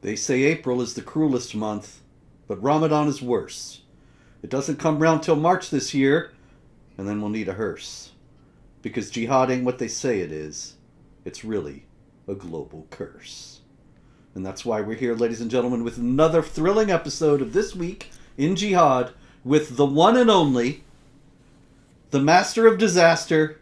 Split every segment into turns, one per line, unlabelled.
They say April is the cruelest month, but Ramadan is worse. It doesn't come round till March this year, and then we'll need a hearse. Because jihad ain't what they say it is. It's really a global curse. And that's why we're here, ladies and gentlemen, with another thrilling episode of This Week in Jihad with the one and only, the master of disaster,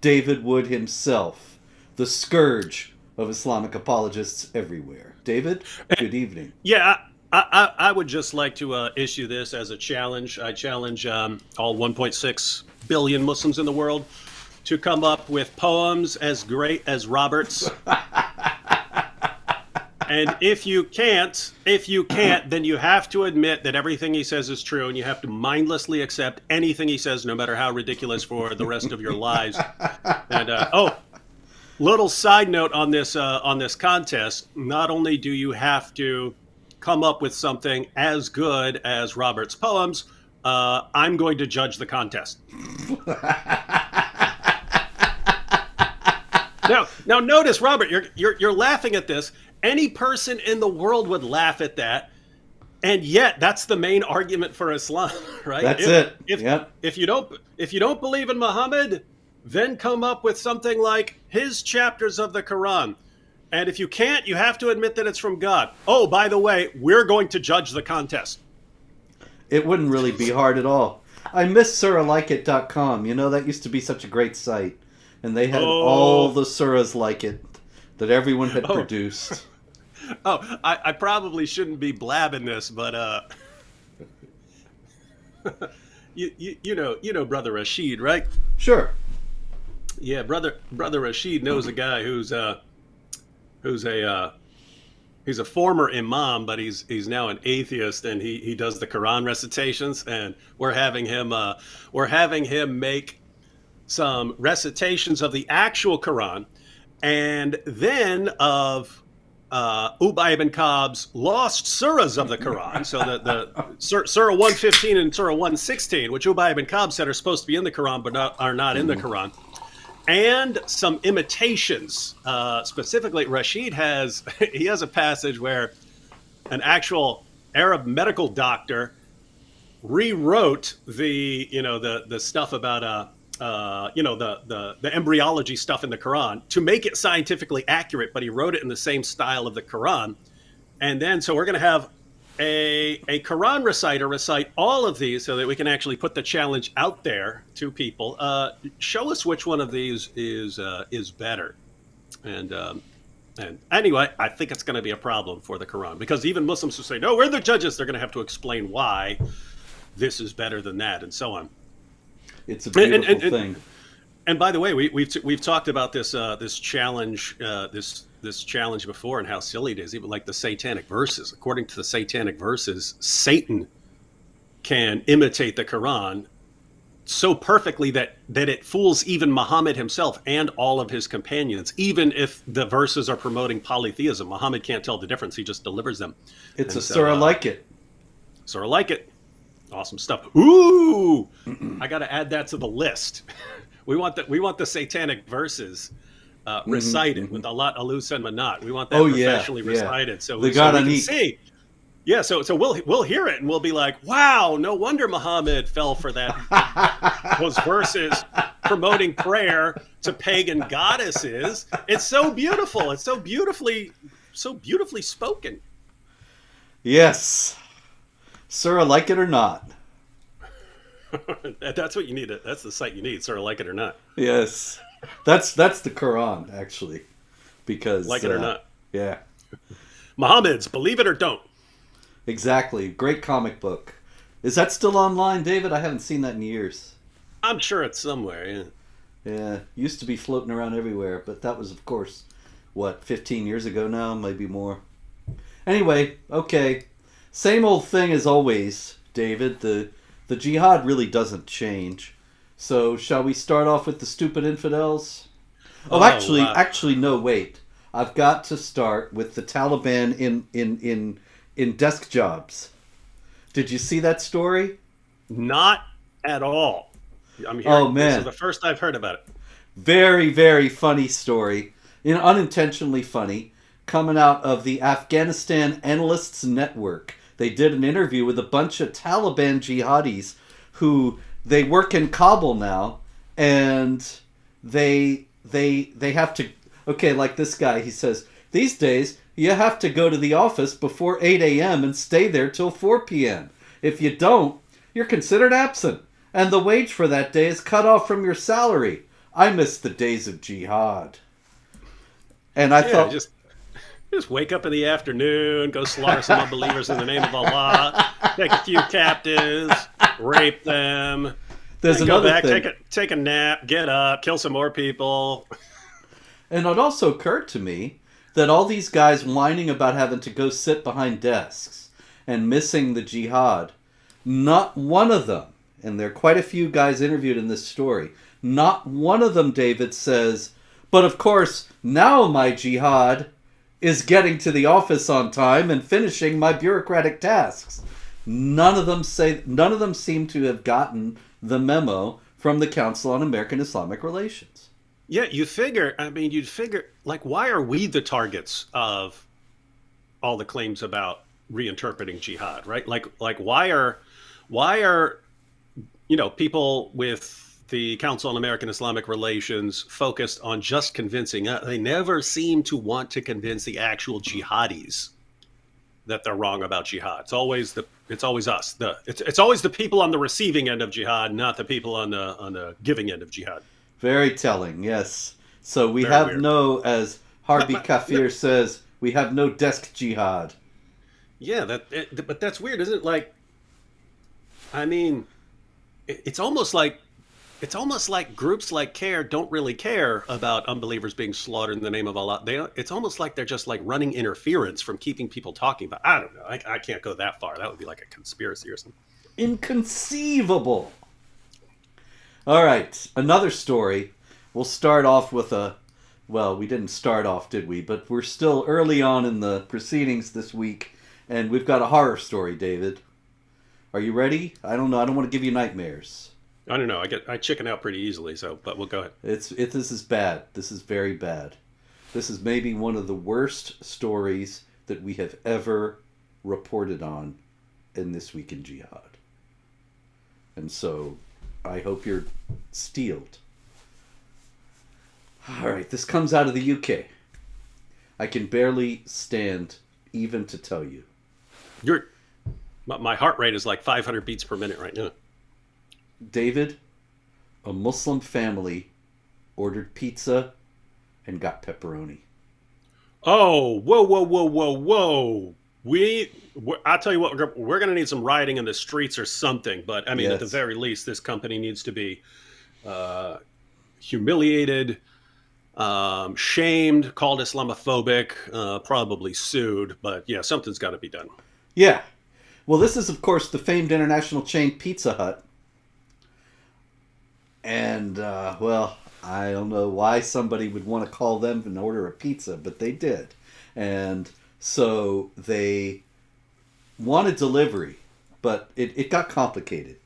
David Wood himself, the scourge of Islamic apologists everywhere. David, good evening.
Yeah, I would just like to issue this as a challenge. I challenge all 1.6 billion Muslims in the world to come up with poems as great as Robert's. And if you can't, then you have to admit that everything he says is true, and you have to mindlessly accept anything he says, no matter how ridiculous, for the rest of your lives. And little side note on this contest: not only do you have to come up with something as good as Robert's poems, I'm going to judge the contest. Now notice, Robert, you're laughing at this. Any person in the world would laugh at that, and yet that's the main argument for Islam, right?
That's it.
Yep. If you don't believe in Muhammad, then come up with something like his chapters of the Quran. And if you can't, you have to admit that it's from God. Oh, by the way, we're going to judge the contest.
It wouldn't really be hard at all. I miss surahlikeit.com. You know, that used to be such a great site. And they had all the surahs like it that everyone had produced.
Oh, I probably shouldn't be blabbing this, but you know Brother Rashid, right?
Sure.
Yeah, brother Rashid knows a guy who's a former imam, but he's now an atheist, and he does the Quran recitations, and we're having him make some recitations of the actual Quran, and then of Ubay ibn Ka'b's lost surahs of the Quran. So the Surah 115 and Surah 116, which Ubay ibn Ka'b said are supposed to be in the Quran but are not in the Quran. And some imitations. Specifically, Rashid has a passage where an actual Arab medical doctor rewrote the stuff about the embryology stuff in the Quran to make it scientifically accurate, but he wrote it in the same style of the Quran. And then, so we're going to have a Quran reciter recite all of these so that we can actually put the challenge out there to people. Show us which one of these is better. And anyway, I think it's going to be a problem for the Quran, because even Muslims who say, no, we're the judges, they're going to have to explain why this is better than that, and so on.
It's a beautiful thing.
And by the way, we've talked about this challenge before, and how silly it is. Even like the satanic verses. According to the satanic verses, Satan can imitate the Quran so perfectly that it fools even Muhammad himself and all of his companions. Even if the verses are promoting polytheism, Muhammad can't tell the difference. He just delivers them.
It's surah like it.
Surah like it. Awesome stuff. Ooh, I got to add that to the list. We want the satanic verses recited with Allah, Alus, and Manat. We want that professionally recited, so we can see. Yeah, so we'll hear it, and we'll be like, wow, no wonder Muhammad fell for that. Those verses promoting prayer to pagan goddesses. It's so beautiful. It's so beautifully spoken.
Yes. Surah like it or not.
That's what you need. That's the site you need. Surah like it or not.
Yes. That's the Quran, actually. Because
like it or not.
Yeah.
Muhammad's Believe It or Don't.
Exactly. Great comic book. Is that still online, David? I haven't seen that in years.
I'm sure it's somewhere, yeah.
Yeah. Used to be floating around everywhere, but that was, of course, 15 years ago now? Maybe more. Anyway, okay. Same old thing as always, David. The jihad really doesn't change. So shall we start off with the stupid infidels? Actually, no, wait. I've got to start with the Taliban in desk jobs. Did you see that story?
Not at all. I'm hearing,
oh man,
this is the first I've heard about it.
Very, very funny story. Unintentionally funny. coming out of the Afghanistan Analysts Network. They did an interview with a bunch of Taliban jihadis who they work in Kabul now, and they have to, okay, like this guy, he says, these days you have to go to the office before 8 a.m. and stay there till 4 p.m. If you don't, you're considered absent, and the wage for that day is cut off from your salary. I miss the days of jihad. And I thought...
Just wake up in the afternoon, go slaughter some unbelievers in the name of Allah, take a few captives, rape them,
There's
go
another
back,
thing.
take a nap, get up, kill some more people.
And it also occurred to me that all these guys whining about having to go sit behind desks and missing the jihad, not one of them, and there are quite a few guys interviewed in this story, not one of them, David, says, but of course, now my jihad is getting to the office on time and finishing my bureaucratic tasks. None of them seem to have gotten the memo from the Council on American-Islamic Relations.
Yeah, you'd figure, like, why are we the targets of all the claims about reinterpreting jihad, right? Like why are people with the Council on American-Islamic Relations focused on just convincing us? They never seem to want to convince the actual jihadis that they're wrong about jihad. It's always us. It's always the people on the receiving end of jihad, not the people on the giving end of jihad.
Very telling, yes. So we
Very
have
weird.
no, as Harbi Kafir says, we have no desk jihad.
Yeah, but that's weird, isn't it? Like, I mean, it's almost like groups like CARE don't really care about unbelievers being slaughtered in the name of Allah. It's almost like they're just like running interference from keeping people talking about. I don't know. I can't go that far. That would be like a conspiracy or something.
Inconceivable. All right, another story. We'll start off with well, we didn't start off, did we? But we're still early on in the proceedings this week, and we've got a horror story, David. Are you ready? I don't know. I don't want to give you nightmares.
I don't know. I chicken out pretty easily, but we'll go ahead.
This is bad. This is very bad. This is maybe one of the worst stories that we have ever reported on in This Week in Jihad. And so I hope you're steeled. All right, this comes out of the UK. I can barely stand even to tell you.
My heart rate is like 500 beats per minute right now.
David, a Muslim family ordered pizza and got pepperoni.
Oh, whoa. I'll tell you what, we're going to need some rioting in the streets or something. But I mean,
Yes.
At the very least, this company needs to be humiliated, shamed, called Islamophobic, probably sued. But yeah, something's got to be done.
Yeah. Well, this is, of course, the famed international chain Pizza Hut. And, well, I don't know why somebody would want to call them and order a pizza, but they did. And so they wanted delivery, but it got complicated.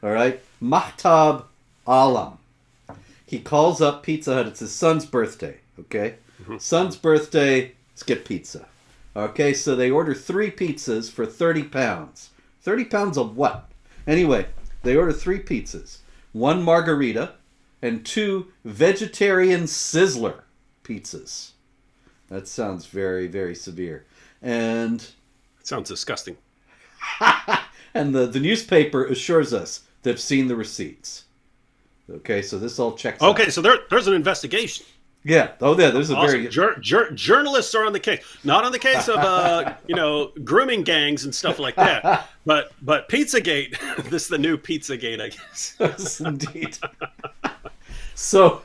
All right? Mahtab Alam. He calls up Pizza Hut. It's his son's birthday, okay?
Mm-hmm.
Son's birthday, let's get pizza. Okay, so they order 3 pizzas for 30 pounds. 30 pounds of what? Anyway, they order 3 pizzas. 1 margarita and 2 vegetarian sizzler pizzas. That sounds very, very severe. And
It sounds disgusting.
and the newspaper assures us they've seen the receipts. Okay, so this all checks out.
Okay, so there's an investigation.
Yeah. Oh, yeah. There's a
Awesome.
very
Journalists are on the case, not on the case of grooming gangs and stuff like that, but Pizzagate. This is the new Pizzagate, I guess.
yes, indeed. So,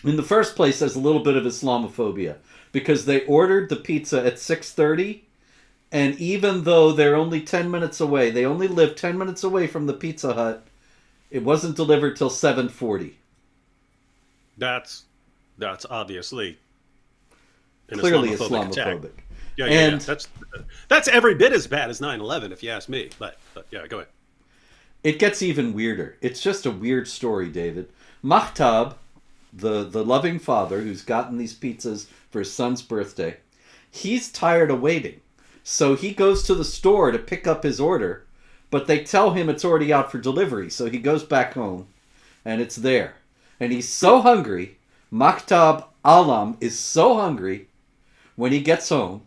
in the first place, there's a little bit of Islamophobia because they ordered the pizza at 6:30, and even though they're only 10 minutes away, they only live 10 minutes away from the Pizza Hut. It wasn't delivered till 7:40.
That's obviously an
Clearly
Islamophobic attack.
Islamophobic.
Yeah.
And
That's every bit as bad as 9/11, if you ask me. But yeah, go ahead.
it gets even weirder. It's just a weird story, David. Mahtab the loving father who's gotten these pizzas for his son's birthday, he's tired of waiting. So he goes to the store to pick up his order, but they tell him it's already out for delivery. So he goes back home, and it's there. And he's so hungry, Maktab Alam is so hungry when he gets home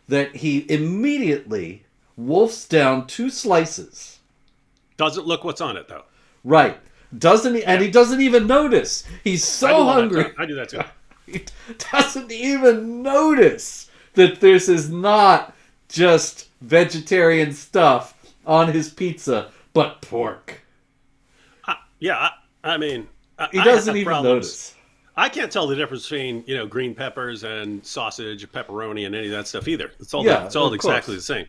that he immediately wolfs down 2 slices.
Doesn't look what's on it, though.
Right. Doesn't he? And he doesn't even notice. He's so hungry.
I do that too.
He doesn't even notice that this is not just vegetarian stuff on his pizza, but pork.
I mean,
He doesn't even notice.
I can't tell the difference between, green peppers and sausage, pepperoni, and any of that stuff either. It's all exactly the same.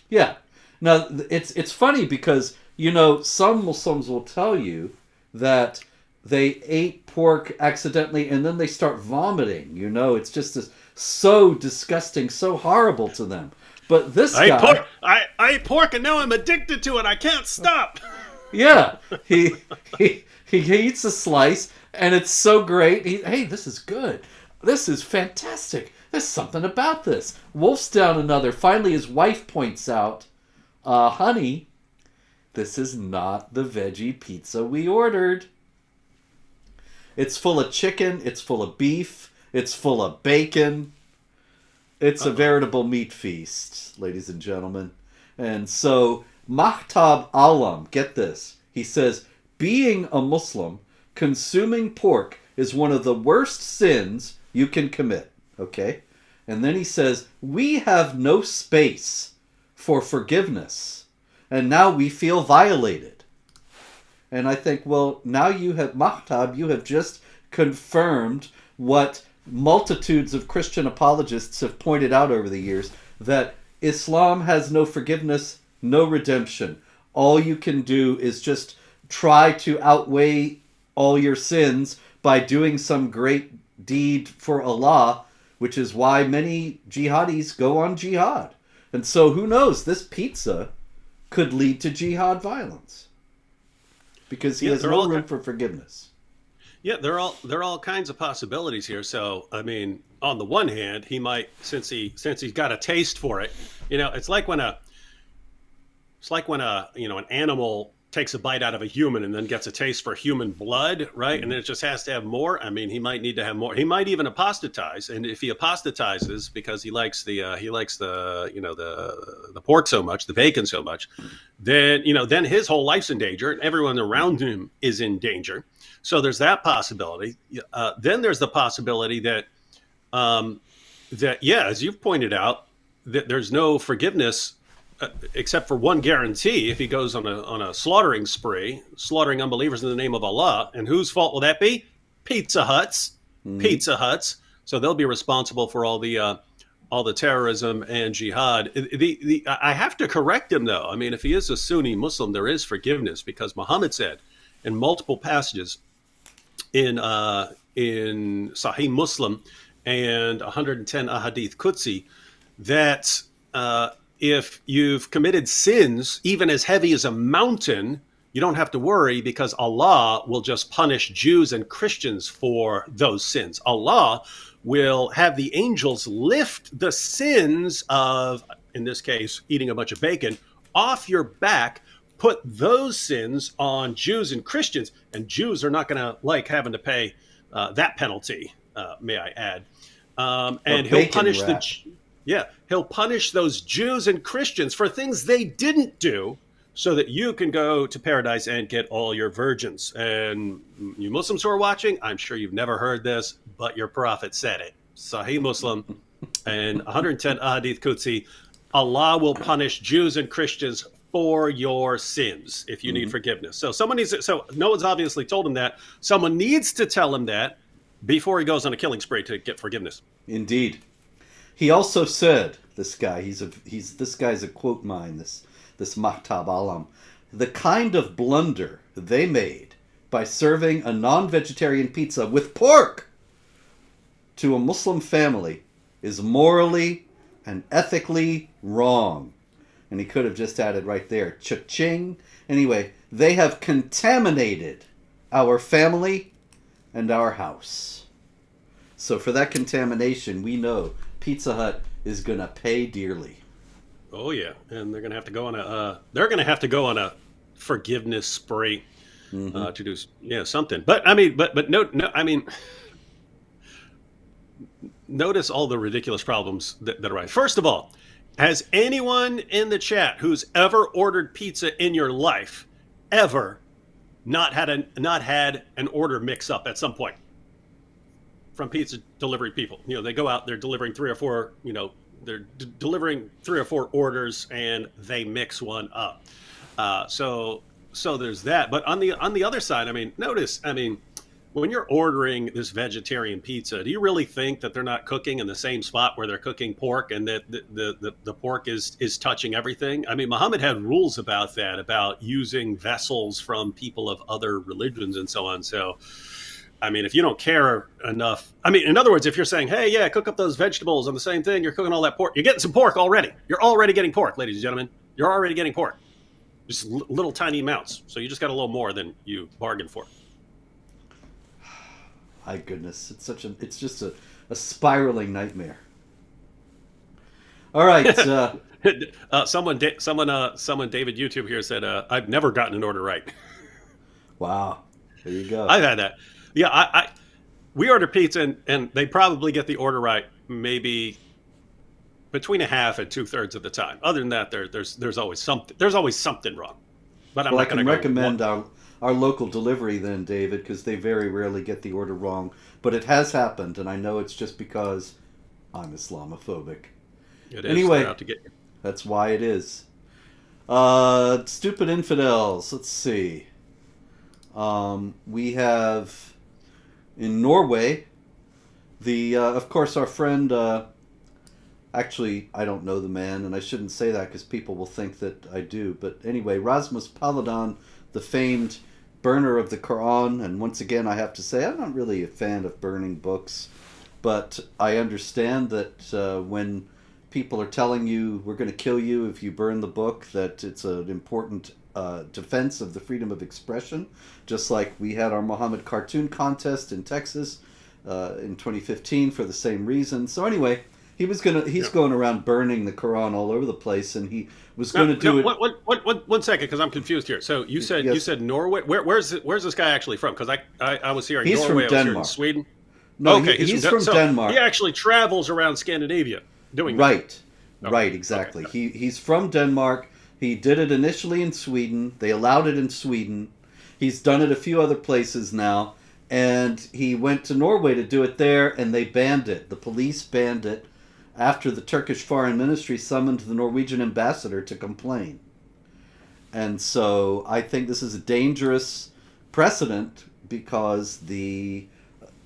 Yeah. Now, it's funny because, some Muslims will tell you that they ate pork accidentally and then they start vomiting. It's just so disgusting, so horrible to them. But this guy...
I ate pork and now I'm addicted to it. I can't stop.
Yeah. He eats a slice and it's so great. Hey, this is good. This is fantastic. There's something about this. Wolfs down another. Finally, his wife points out, honey, this is not the veggie pizza we ordered. It's full of chicken. It's full of beef. It's full of bacon. It's a veritable meat feast, ladies and gentlemen. And so, Mahtab Alam, get this. He says, being a Muslim, consuming pork is one of the worst sins you can commit. Okay? And then he says, we have no space for forgiveness. And now we feel violated. And I think, well, now you have, Mahtab, you have just confirmed what multitudes of Christian apologists have pointed out over the years, that Islam has no forgiveness, no redemption. All you can do is just try to outweigh all your sins by doing some great deed for Allah, which is why many jihadis go on jihad. And so who knows, this pizza could lead to jihad violence because he has no room for forgiveness.
Yeah, there are all kinds of possibilities here. So, I mean, on the one hand, he might, since he's got a taste for it, it's like when an animal takes a bite out of a human and then gets a taste for human blood, right? Mm-hmm. And then it just has to have more. I mean, he might need to have more. He might even apostatize. And if he apostatizes because he likes the pork so much, the bacon so much, then his whole life's in danger and everyone around him is in danger. So there's that possibility. Then there's the possibility that as you've pointed out, that there's no forgiveness except for one guarantee: if he goes on a slaughtering spree, slaughtering unbelievers in the name of Allah. And whose fault will that be? Pizza Hut's. Pizza Hut's. So they'll be responsible for all the terrorism and jihad. I have to correct him though. I mean, if he is a Sunni Muslim, there is forgiveness, because Muhammad said in multiple passages in Sahih Muslim and 110 Ahadith Qudsi that if you've committed sins, even as heavy as a mountain, you don't have to worry, because Allah will just punish Jews and Christians for those sins. Allah will have the angels lift the sins of, in this case, eating a bunch of bacon, off your back, put those sins on Jews and Christians, and Jews are not going to like having to pay that penalty, may I add. And he'll punish he'll punish those Jews and Christians for things they didn't do, so that you can go to paradise and get all your virgins. And you Muslims who are watching, I'm sure you've never heard this, but your prophet said it. Sahih Muslim and 110 Ahadith Qudsi, Allah will punish Jews and Christians for your sins if you need forgiveness. So no one's obviously told him that. Someone needs to tell him that before he goes on a killing spree to get forgiveness.
Indeed. He also said, this guy's a quote mine, this Mahtab Alam, the kind of blunder they made by serving a non-vegetarian pizza with pork to a Muslim family is morally and ethically wrong. And he could have just added right there, cha-ching. Anyway, they have contaminated our family and our house. So for that contamination, we know Pizza Hut is going to pay dearly.
Oh yeah, and they're gonna have to go on a forgiveness spree to do something. But I mean, but no, I mean, notice all the ridiculous problems that arise. First of all, has anyone in the chat who's ever ordered pizza in your life ever not had an order mix up at some point from pizza delivery people? They go out, they're delivering three or four, they're delivering 3 or 4 orders and they mix one up. So there's that. But on the other side, I mean, notice, when you're ordering this vegetarian pizza, do you really think that they're not cooking in the same spot where they're cooking pork and that the pork is touching everything? I mean, Muhammad had rules about that, about using vessels from people of other religions and so on. So, I mean, if you don't care enough, in other words, if you're saying, hey, yeah, cook up those vegetables on the same thing, you're cooking all that pork, you're getting some pork already. You're already getting pork, ladies and gentlemen. You're already getting pork. Just little tiny amounts. So you just got a little more than you bargained for.
My goodness, it's just a spiraling nightmare. All right.
Someone, David YouTube here said, I've never gotten an order right.
Wow. There you go.
I've had that. Yeah, we order pizza and they probably get the order right maybe between a half and 2/3 of the time. Other than that, there's always something wrong. But
I can recommend our local delivery then, David, because they very rarely get the order wrong. But it has happened, and I know it's just because I'm Islamophobic.
It is.
Anyway,
out to get you.
That's why it is. Stupid infidels. Let's see. We have in Norway of course, our friend. Actually, I don't know the man, and I shouldn't say that because people will think that I do. But anyway, Rasmus Paludan, the famed burner of the Quran, and once again, I have to say I'm not really a fan of burning books, but I understand that when people are telling you we're going to kill you if you burn the book, that it's an important defense of the freedom of expression, just like we had our Muhammad cartoon contest in Texas in 2015 for the same reason. So anyway, he's going around burning the Quran all over the place, and he was going to do it.
One second, because I'm confused here. So you said Norway. Where's this guy actually from? Because I was hearing
he's
Norway.
From Denmark.
I was hearing Sweden.
No,
okay,
he's from Denmark.
He actually travels around Scandinavia doing
right.
that.
Right, exactly.
Okay.
He's from Denmark. He did it initially in Sweden. They allowed it in Sweden. He's done it a few other places now. And he went to Norway to do it there, and they banned it. The police banned it after the Turkish Foreign Ministry summoned the Norwegian ambassador to complain. And so I think this is a dangerous precedent because the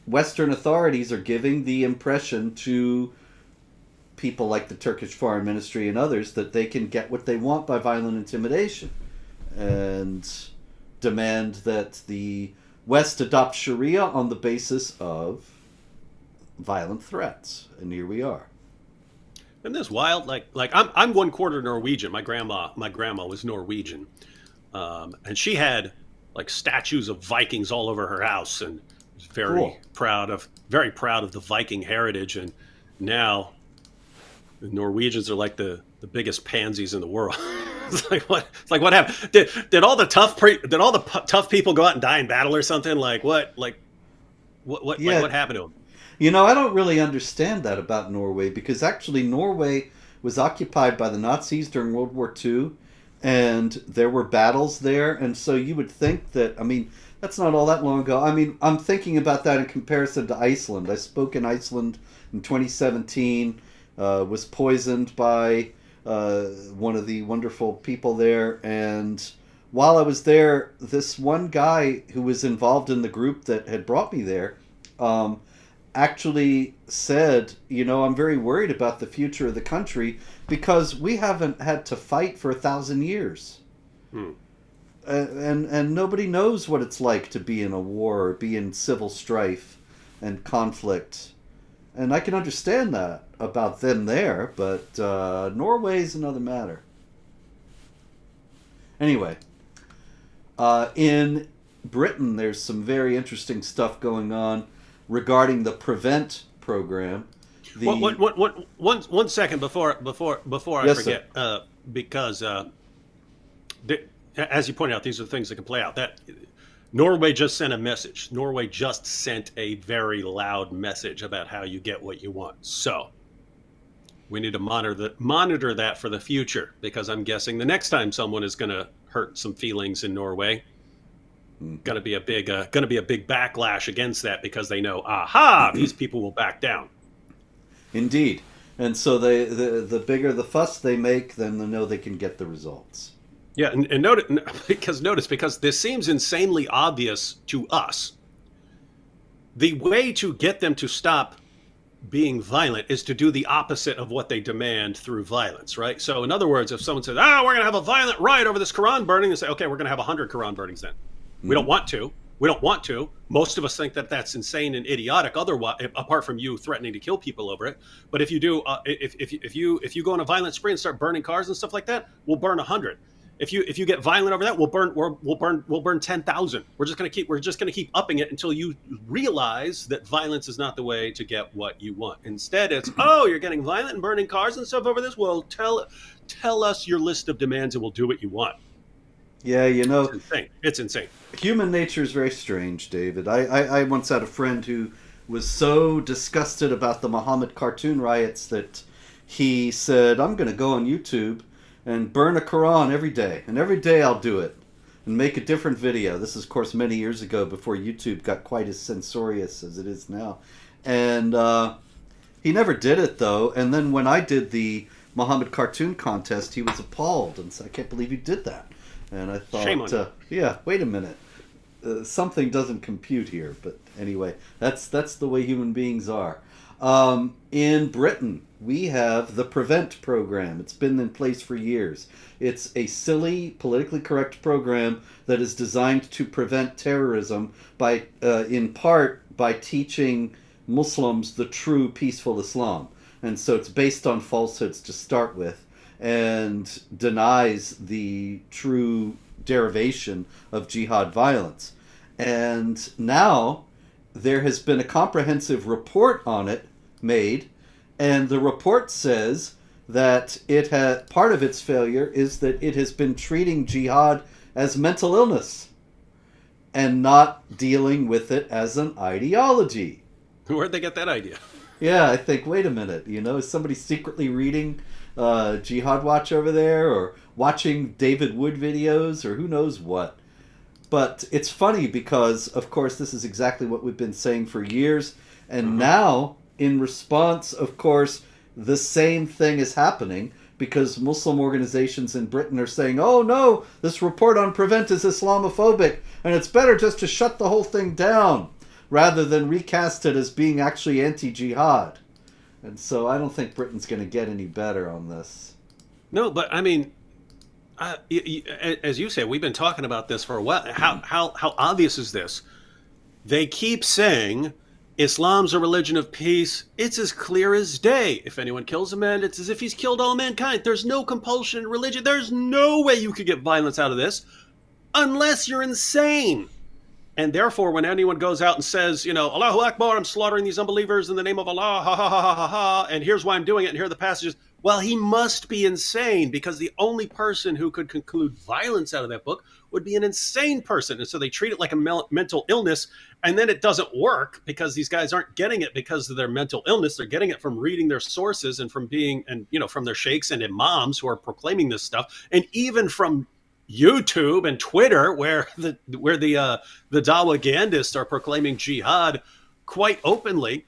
Western authorities are giving the impression to people like the Turkish Foreign Ministry and others that they can get what they want by violent intimidation and demand that the West adopt Sharia on the basis of violent threats. And here we are.
Isn't this wild? Like I'm 1/4 Norwegian. My grandma was Norwegian, and she had like statues of Vikings all over her house, and was very proud of the Viking heritage. And now the Norwegians are like the biggest pansies in the world. It's like what happened? Did all the tough people go out and die in battle or something? Like what happened to them?
You know, I don't really understand that about Norway because actually Norway was occupied by the Nazis during World War II, and there were battles there, and so you would think that, that's not all that long ago. I'm thinking about that in comparison to Iceland. I spoke in Iceland in 2017, was poisoned by one of the wonderful people there, and while I was there, this one guy who was involved in the group that had brought me there, actually said, I'm very worried about the future of the country because we haven't had to fight for 1,000 years. And nobody knows what it's like to be in a war or be in civil strife and conflict. And I can understand that about them there, but Norway's another matter. Anyway, in Britain, there's some very interesting stuff going on regarding the Prevent program.
One second before I
Yes, sir.
forget, because as you pointed out, these are the things that can play out. That Norway just sent a message. Norway just sent a very loud message about how you get what you want. So we need to monitor that for the future, because I'm guessing the next time someone is going to hurt some feelings in Norway, going to be a big backlash against that, because they know, aha, these people will back down.
Indeed. And so the bigger the fuss they make, then they know they can get the results.
Yeah, and notice, because this seems insanely obvious to us. The way to get them to stop being violent is to do the opposite of what they demand through violence, right? So in other words, if someone says, we're going to have a violent riot over this Quran burning, and say, okay, we're going to have 100 Quran burnings then. We don't want to. We don't want to. Most of us think that that's insane and idiotic. Otherwise, apart from you threatening to kill people over it. But if you do, if you go on a violent spree and start burning cars and stuff like that, we'll burn 100. If you get violent over that, we'll burn 10,000. We're just gonna keep upping it until you realize that violence is not the way to get what you want. Instead, it's you're getting violent and burning cars and stuff over this. Well, tell us your list of demands and we'll do what you want.
Yeah,
It's insane.
Human nature is very strange, David. I once had a friend who was so disgusted about the Muhammad cartoon riots that he said, I'm going to go on YouTube and burn a Quran every day. And every day I'll do it and make a different video. This is, of course, many years ago, before YouTube got quite as censorious as it is now. And he never did it, though. And then when I did the Muhammad cartoon contest, he was appalled and said, I can't believe you did that. And I thought,
shame on you.
Wait a minute. Something doesn't compute here. But anyway, that's the way human beings are. In Britain, we have the Prevent program. It's been in place for years. It's a silly, politically correct program that is designed to prevent terrorism by, in part, by teaching Muslims the true peaceful Islam. And so it's based on falsehoods to start with, and denies the true derivation of jihad violence. And now there has been a comprehensive report on it made, and the report says that part of its failure is that it has been treating jihad as mental illness and not dealing with it as an ideology.
Where'd they get that idea?
Yeah, I think, wait a minute, is somebody secretly reading Jihad Watch over there, or watching David Wood videos, or who knows what? But it's funny because, of course, this is exactly what we've been saying for years, and now, in response, of course, the same thing is happening, because Muslim organizations in Britain are saying, oh no, this report on Prevent is Islamophobic, and it's better just to shut the whole thing down, rather than recast it as being actually anti-jihad. And so I don't think Britain's going to get any better on this.
No, but I mean, as you say, we've been talking about this for a while. How obvious is this? They keep saying Islam's a religion of peace. It's as clear as day. If anyone kills a man, it's as if he's killed all mankind. There's no compulsion in religion. There's no way you could get violence out of this unless you're insane. And therefore, when anyone goes out and says, Allahu Akbar, I'm slaughtering these unbelievers in the name of Allah, ha ha ha ha ha ha, and here's why I'm doing it, and here are the passages, well, he must be insane, because the only person who could conclude violence out of that book would be an insane person. And so they treat it like a mental illness, and then it doesn't work, because these guys aren't getting it because of their mental illness. They're getting it from reading their sources and from from their sheikhs and imams who are proclaiming this stuff, and even from YouTube and Twitter, where the Dawagandists are proclaiming jihad quite openly.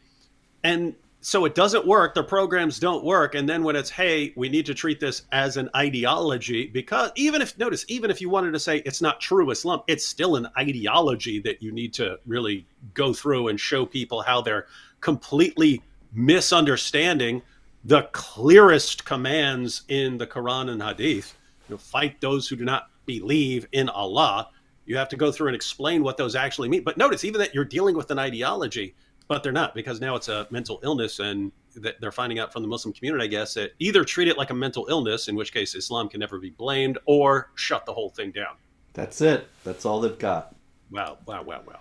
And so it doesn't work. Their programs don't work. And then when it's, hey, we need to treat this as an ideology, because even if you wanted to say it's not true Islam, it's still an ideology that you need to really go through and show people how they're completely misunderstanding the clearest commands in the Quran and Hadith. Fight those who do not believe in Allah. You have to go through and explain what those actually mean. But notice, even that you're dealing with an ideology, but they're not, because now it's a mental illness, and that they're finding out from the Muslim community, I guess, that either treat it like a mental illness, in which case Islam can never be blamed, or shut the whole thing down.
That's it. That's all they've got.
Wow, wow, wow, wow.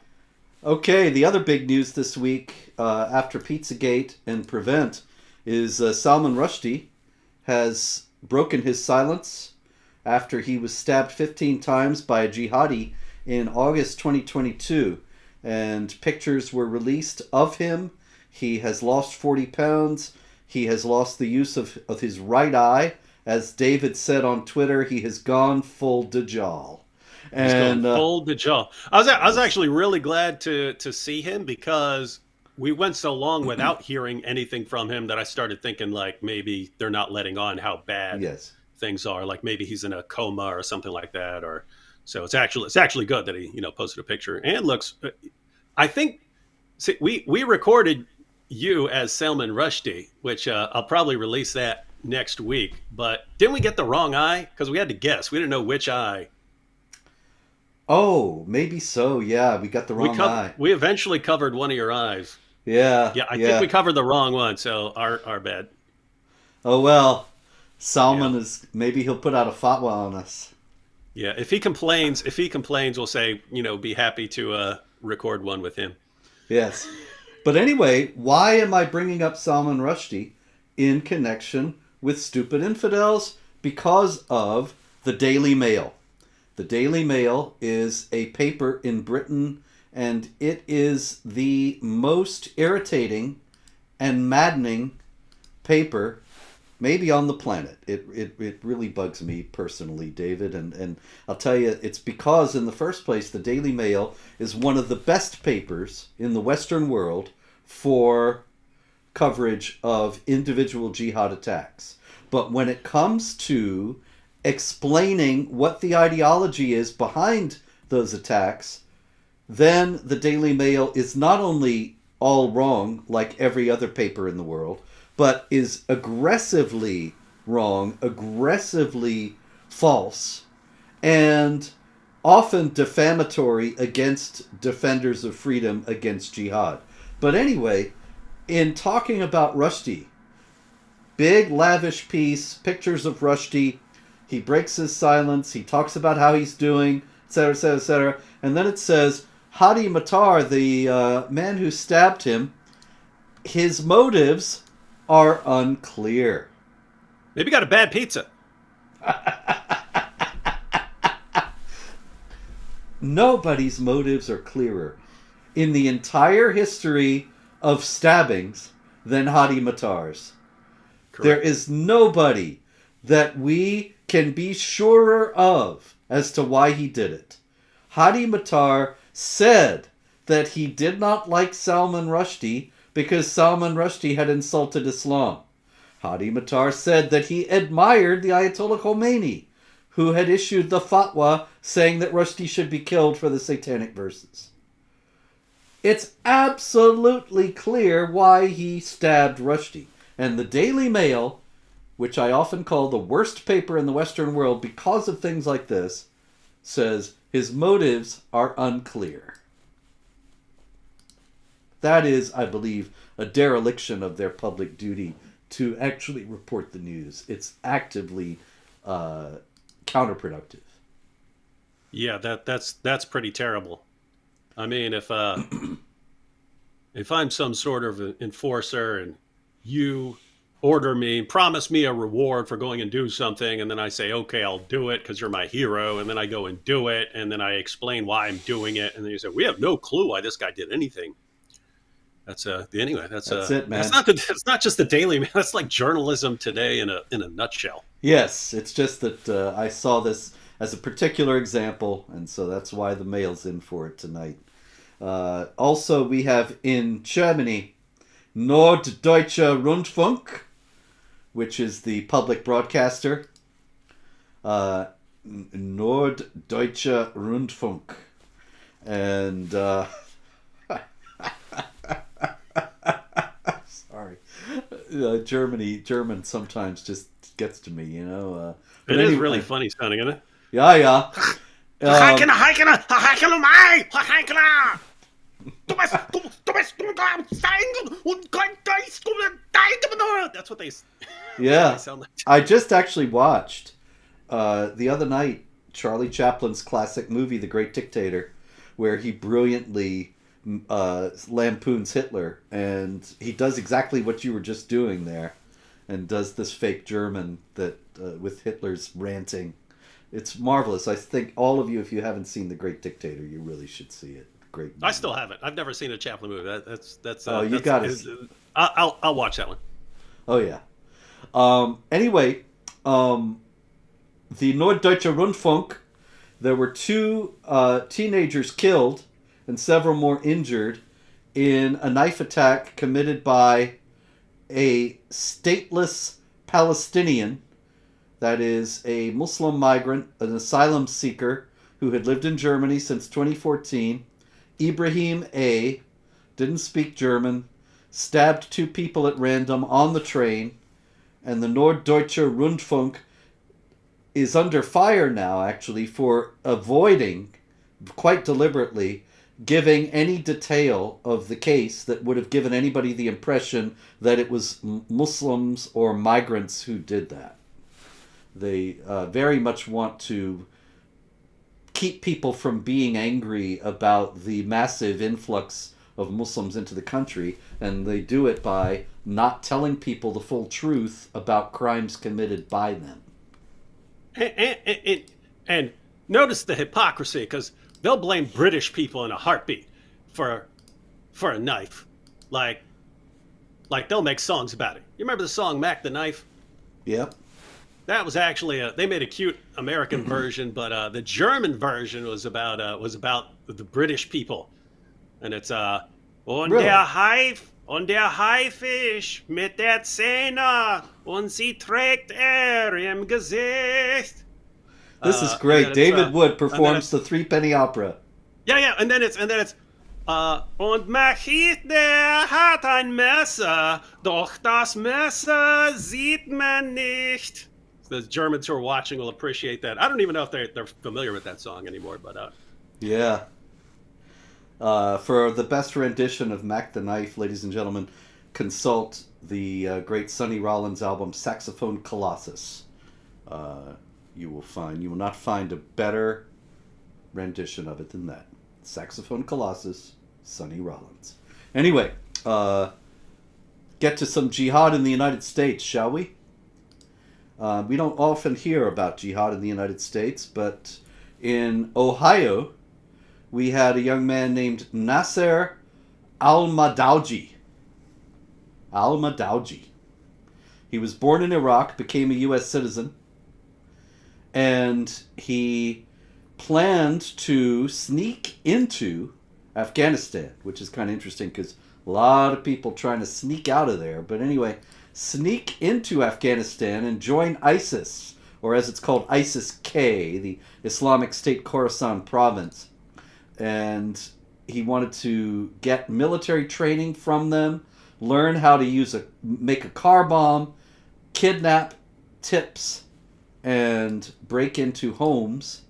Okay, the other big news this week after Pizzagate and Prevent is Salman Rushdie has broken his silence after he was stabbed 15 times by a jihadi in August 2022. And pictures were released of him. He has lost 40 pounds. He has lost the use of his right eye. As David said on Twitter, he has gone full Dajjal.
He's going
And
full Dajjal. I was actually really glad to see him because we went so long without hearing anything from him that I started thinking like maybe they're not letting on how bad
yes,
things are. Like maybe he's in a coma or something like that. Or so it's actually good that he posted a picture and looks. I think see, we recorded you as Salman Rushdie, which I'll probably release that next week. But didn't we get the wrong eye? Because we had to guess. We didn't know which eye.
oh, maybe so. Yeah, we got the wrong eye.
We eventually covered one of your eyes.
Yeah,
Yeah, I think
yeah.
we covered the wrong one, so our bad.
Oh well,
Yeah.
Salman is maybe he'll put out a fatwa on us.
Yeah, if he complains, we'll say, be happy to record one with him.
Yes, but anyway, why am I bringing up Salman Rushdie in connection with stupid infidels? Because of the Daily Mail. The Daily Mail is a paper in Britain, and it is the most irritating and maddening paper maybe on the planet. It really bugs me personally, David, and I'll tell you, it's because in the first place, the Daily Mail is one of the best papers in the Western world for coverage of individual jihad attacks. But when it comes to explaining what the ideology is behind those attacks, then the Daily Mail is not only all wrong, like every other paper in the world, but is aggressively wrong, aggressively false, and often defamatory against defenders of freedom against jihad. But anyway, in talking about Rushdie, big lavish piece, pictures of Rushdie, he breaks his silence, he talks about how he's doing, etc., etc., etc., and then it says, Hadi Matar, the man who stabbed him, his motives are unclear.
Maybe got a bad pizza.
Nobody's motives are clearer in the entire history of stabbings than Hadi Matar's.
Correct.
There is nobody that we can be surer of as to why he did it. Hadi Matar said that he did not like Salman Rushdie because Salman Rushdie had insulted Islam. Hadi Matar said that he admired the Ayatollah Khomeini, who had issued the fatwa saying that Rushdie should be killed for the satanic verses. It's absolutely clear why he stabbed Rushdie. And the Daily Mail, which I often call the worst paper in the Western world because of things like this, says his motives are unclear. That is, I believe, a dereliction of their public duty to actually report the news. It's actively counterproductive.
Yeah, that's pretty terrible. I mean, if I'm some sort of enforcer and you order me, promise me a reward for going and do something, and then I say, okay, I'll do it because you're my hero, and then I go and do it, and then I explain why I'm doing it, and then you say, we have no clue why this guy did anything. That's anyway. That's
it, man.
It's not just the Daily Mail. That's like journalism today in a nutshell.
Yes, it's just that I saw this as a particular example, and so that's why the Mail's in for it tonight. Also, we have in Germany Norddeutscher Rundfunk, which is the public broadcaster. Norddeutscher Rundfunk. And sorry, German sometimes just gets to me, you know.
It is really funny sounding, isn't it?
Yeah, yeah.
That's what they
Yeah.
sound like.
I just actually watched the other night Charlie Chaplin's classic movie, The Great Dictator, where he brilliantly lampoons Hitler, and he does exactly what you were just doing there, and does this fake German that with Hitler's ranting. It's marvelous. I think all of you, if you haven't seen The Great Dictator, you really should see it. Great movie.
I still haven't. I've never seen a Chaplin movie. That's.
Oh, you got it.
I'll watch that one.
Oh yeah. Anyway, the Norddeutsche Rundfunk, there were 2 teenagers killed and several more injured in a knife attack committed by a stateless Palestinian, that is a Muslim migrant, an asylum seeker who had lived in Germany since 2014. Ibrahim A. didn't speak German, stabbed 2 people at random on the train, and the Norddeutsche Rundfunk is under fire now, actually, for avoiding, quite deliberately, giving any detail of the case that would have given anybody the impression that it was Muslims or migrants who did that. They very much want to keep people from being angry about the massive influx of Muslims into the country, and they do it by not telling people the full truth about crimes committed by them.
And notice the hypocrisy, because they'll blame British people in a heartbeat for a knife, like they'll make songs about it. You remember the song "Mac the Knife"?
Yep.
That was actually they made a cute American version, but the German version was about the British people, and it's und
Really?
der Haifisch mit der Zähne und sie trägt im Gesicht.
This is great. David Wood performs the Threepenny Opera.
Yeah, and then it's und Machit der hat ein Messer, doch das Messer sieht man nicht. The Germans who are watching will appreciate that. I don't even know if they're familiar with that song anymore, but
Yeah. For the best rendition of Mac the Knife, ladies and gentlemen, consult the great Sonny Rollins album Saxophone Colossus. You will not find a better rendition of it than that. Saxophone Colossus, Sonny Rollins. Anyway, get to some jihad in the United States, shall we? We don't often hear about jihad in the United States, but in Ohio, we had a young man named Nasser al-Madawji. Al-Madawji. He was born in Iraq, became a U.S. citizen, and he planned to sneak into Afghanistan, which is kind of interesting because a lot of people trying to sneak out of there. But anyway, sneak into Afghanistan and join ISIS, or as it's called, ISIS-K, the Islamic State Khorasan province. And he wanted to get military training from them, learn how to make a car bomb, kidnap tips, and break into homes.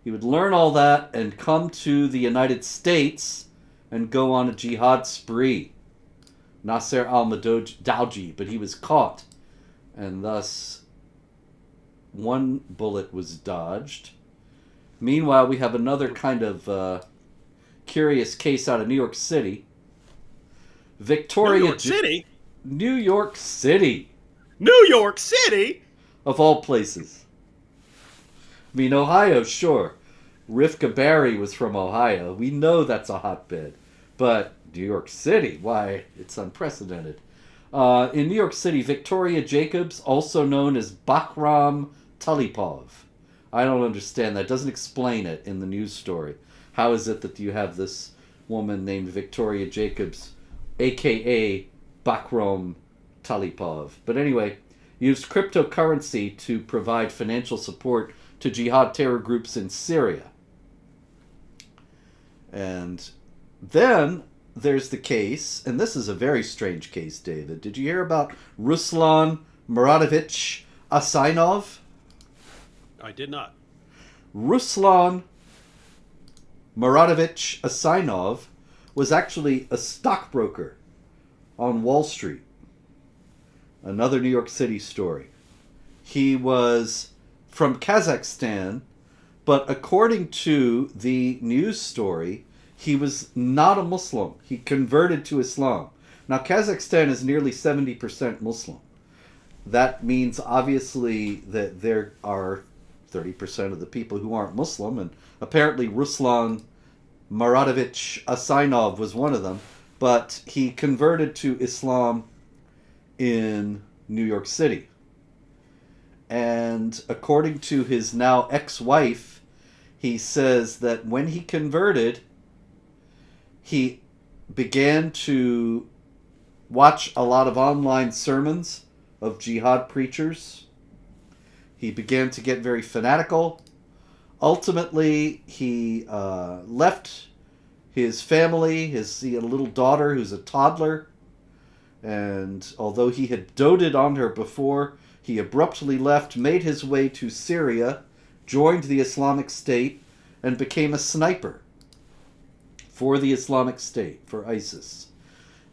He would learn all that and come to the United States and go on a jihad spree. Nasser al-Madawji, but he was caught, and thus one bullet was dodged. Meanwhile, we have another kind of curious case out of New York City. Victoria...
New York City?
New York City!
New York City?
Of all places. I mean, Ohio, sure. Rivka Barry was from Ohio. We know that's a hotbed. But New York City, why, it's unprecedented. In New York City, Victoria Jacobs, also known as Bahram Talipov. I don't understand that. It doesn't explain it in the news story. How is it that you have this woman named Victoria Jacobs, a.k.a. Bahram Talipov? But anyway, used cryptocurrency to provide financial support to jihad terror groups in Syria. And then there's the case, and this is a very strange case, David. Did you hear about Ruslan Muradovich Asainov?
I did not.
Ruslan Muradovich Asainov was actually a stockbroker on Wall Street. Another New York City story. He was from Kazakhstan, but according to the news story, He was not a Muslim. He converted to Islam. Now, Kazakhstan is nearly 70% Muslim. That means, obviously, that there are 30% of the people who aren't Muslim, and apparently Ruslan Maratovich Asainov was one of them, but he converted to Islam in New York City. And according to his now ex-wife, he says that when he converted, he began to watch a lot of online sermons of jihad preachers. He began to get very fanatical. Ultimately, he left his family. He had a little daughter who's a toddler. And although he had doted on her before, he abruptly left, made his way to Syria, joined the Islamic State, and became a sniper for the Islamic State, for ISIS.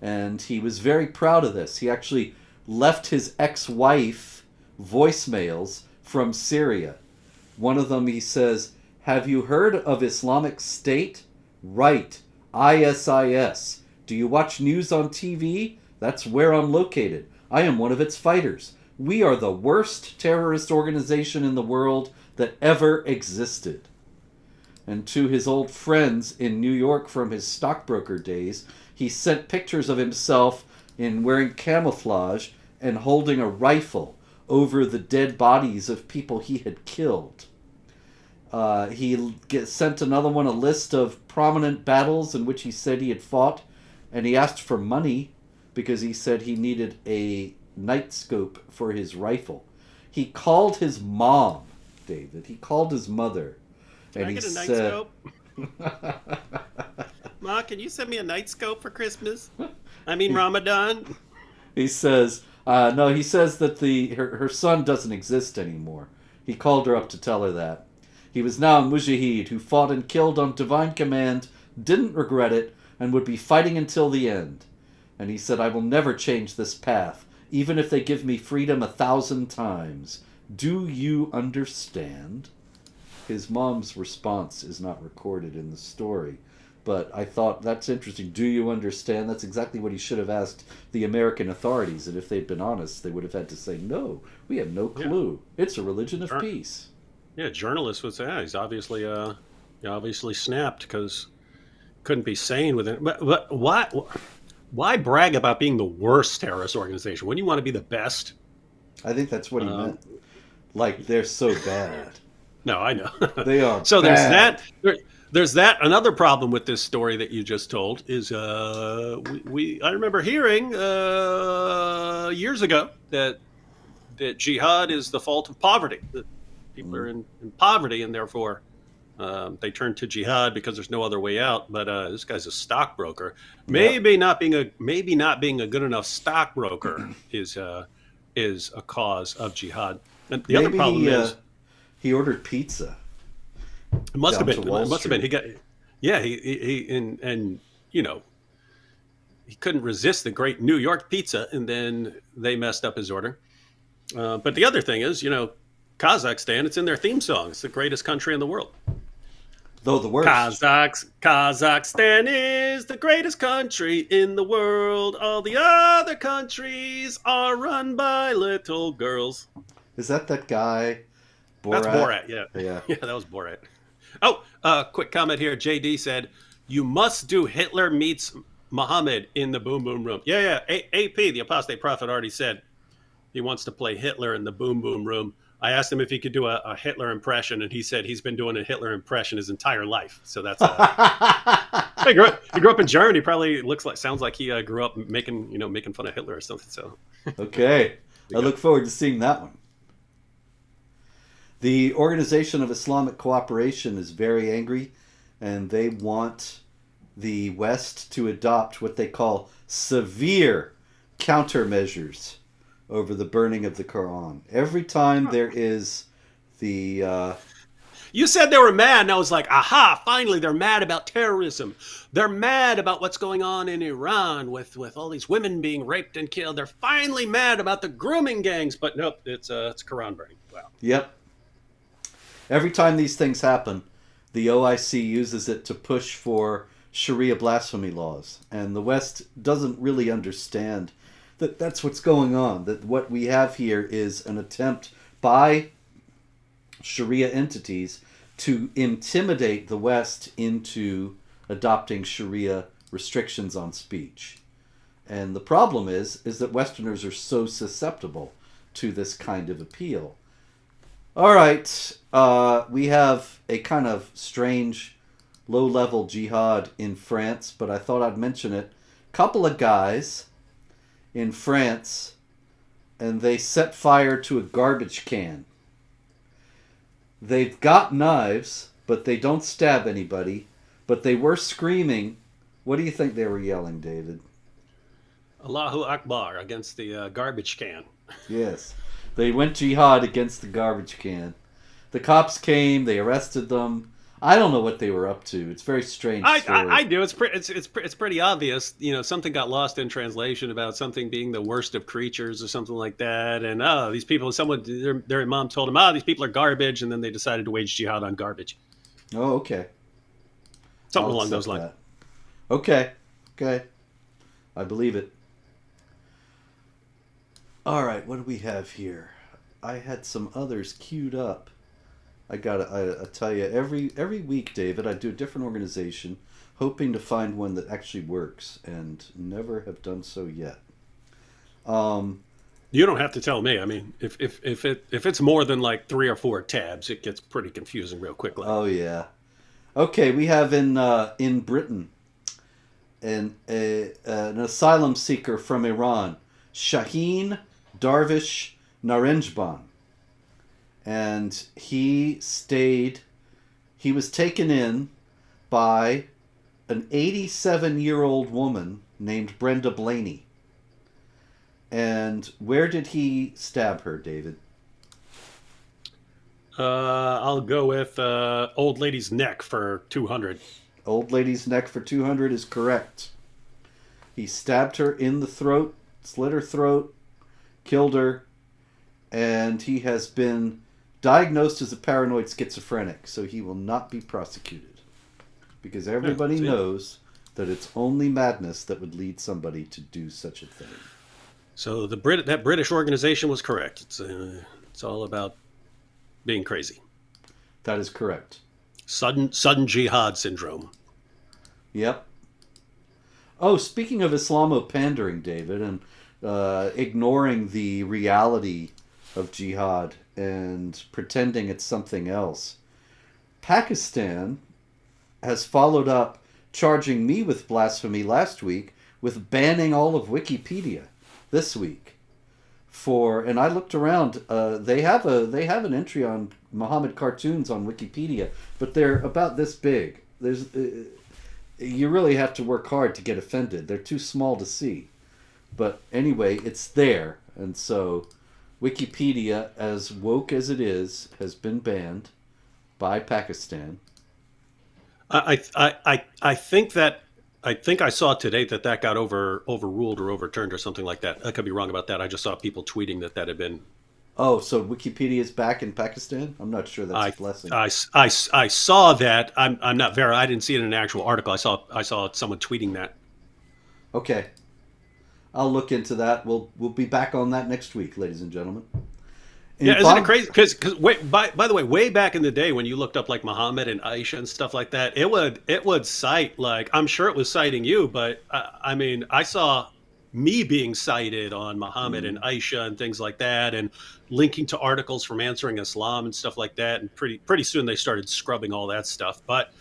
And he was very proud of this. He actually left his ex-wife voicemails from Syria. One of them, he says, "Have you heard of Islamic State? Right, ISIS. Do you watch news on TV? That's where I'm located. I am one of its fighters. We are the worst terrorist organization in the world that ever existed." And to his old friends in New York from his stockbroker days, he sent pictures of himself in wearing camouflage and holding a rifle over the dead bodies of people he had killed. He sent another one a list of prominent battles in which he said he had fought, and he asked for money because he said he needed a night scope for his rifle. He called his mom, David. He called his mother.
Can I get a night scope? Ma, can you send me a night scope for Christmas? I mean Ramadan.
He says, no, he says that her son doesn't exist anymore. He called her up to tell her that. He was now a mujahid who fought and killed on divine command, didn't regret it, and would be fighting until the end. And he said, "I will never change this path, even if they give me freedom 1,000 times. Do you understand?" His mom's response is not recorded in the story, but I thought that's interesting. Do you understand? That's exactly what he should have asked the American authorities, and if they'd been honest, they would have had to say, "No, we have no clue. Yeah. It's a religion of peace."
Yeah, journalists would say, he's obviously snapped because couldn't be sane with it. But why brag about being the worst terrorist organization? Wouldn't you want to be the best?
I think that's what he meant. Like, they're so bad.
No, I know.
They are
so
bad.
There's that. Another problem with this story that you just told is I remember hearing years ago that jihad is the fault of poverty. That people are in poverty and therefore they turn to jihad because there's no other way out. But this guy's a stockbroker. Maybe not being a good enough stockbroker is a cause of jihad. And the other problem is
he ordered pizza.
It must have been. He got, and he couldn't resist the great New York pizza, and then they messed up his order. But the other thing is, Kazakhstan. It's in their theme song. It's the greatest country in the world.
Though the worst.
Kazakhstan is the greatest country in the world. All the other countries are run by little girls.
Is that guy? Borat?
That's Borat.
Yeah.
Yeah, that was Borat. Oh, quick comment here. JD said, "You must do Hitler meets Muhammad in the Boom Boom Room." Yeah. AP, the apostate prophet, already said he wants to play Hitler in the Boom Boom Room. I asked him if he could do a Hitler impression, and he said he's been doing a Hitler impression his entire life. So that's he grew up in Germany. Probably sounds like he grew up making fun of Hitler or something. So
okay, I look forward to seeing that one. The Organization of Islamic Cooperation is very angry, and they want the West to adopt what they call severe countermeasures over the burning of the Quran. Every time there is the...
You said they were mad, and I was like, aha, finally they're mad about terrorism. They're mad about what's going on in Iran with all these women being raped and killed. They're finally mad about the grooming gangs, but nope, it's Quran burning. Wow.
Yep. Every time these things happen, the OIC uses it to push for Sharia blasphemy laws. And the West doesn't really understand that that's what's going on. That what we have here is an attempt by Sharia entities to intimidate the West into adopting Sharia restrictions on speech. And the problem is that Westerners are so susceptible to this kind of appeal. All right, we have a kind of strange low-level jihad in France, but I thought I'd mention it. Couple of guys in France, and they set fire to a garbage can. They've got knives, but they don't stab anybody, but they were screaming. What do you think they were yelling, David?
Allahu Akbar against the garbage can.
Yes. They went jihad against the garbage can. The cops came. They arrested them. I don't know what they were up to. It's a very strange story.
I do. It's pretty obvious. You know, something got lost in translation about something being the worst of creatures or something like that. And these people, their imam told them, these people are garbage, and then they decided to wage jihad on garbage.
Oh, okay.
Something along those lines.
That. Okay. I believe it. All right, what do we have here? I had some others queued up. I tell you, every week, David, I do a different organization, hoping to find one that actually works, and never have done so yet.
You don't have to tell me. I mean, if it's more than like 3 or 4 tabs, it gets pretty confusing real quickly.
Oh yeah. Okay, we have in Britain an asylum seeker from Iran, Shaheen Darvish Narenjban. And he was taken in by an 87-year-old woman named Brenda Blaney. And where did he stab her, David?
I'll go with old lady's neck for 200.
Old lady's neck for 200 is correct. He stabbed her in the throat, slit her throat, killed her, and he has been diagnosed as a paranoid schizophrenic, so he will not be prosecuted. Because everybody knows that it's only madness that would lead somebody to do such a thing.
So that British organization was correct. It's all about being crazy.
That is correct.
Sudden jihad syndrome.
Yep. Oh, speaking of Islamo-pandering, David, and ignoring the reality of jihad and pretending it's something else, Pakistan has followed up charging me with blasphemy last week with banning all of Wikipedia this week. And I looked around. They have an entry on Muhammad cartoons on Wikipedia, but they're about this big. You really have to work hard to get offended. They're too small to see. But anyway, it's there, and so Wikipedia, as woke as it is, has been banned by Pakistan.
I think I saw today that got overruled or overturned or something like that. I could be wrong about that. I just saw people tweeting that had been.
Oh, so Wikipedia is back in Pakistan? I'm not sure that's a blessing.
I saw that. I'm not I didn't see it in an actual article. I saw someone tweeting that.
Okay. I'll look into that. We'll be back on that next week, ladies and gentlemen.
Isn't it crazy? Because by the way, way back in the day when you looked up like Muhammad and Aisha and stuff like that, it would cite, like, I'm sure it was citing you, but I mean, I saw me being cited on Muhammad and Aisha and things like that, and linking to articles from Answering Islam and stuff like that. And pretty soon they started scrubbing all that stuff, but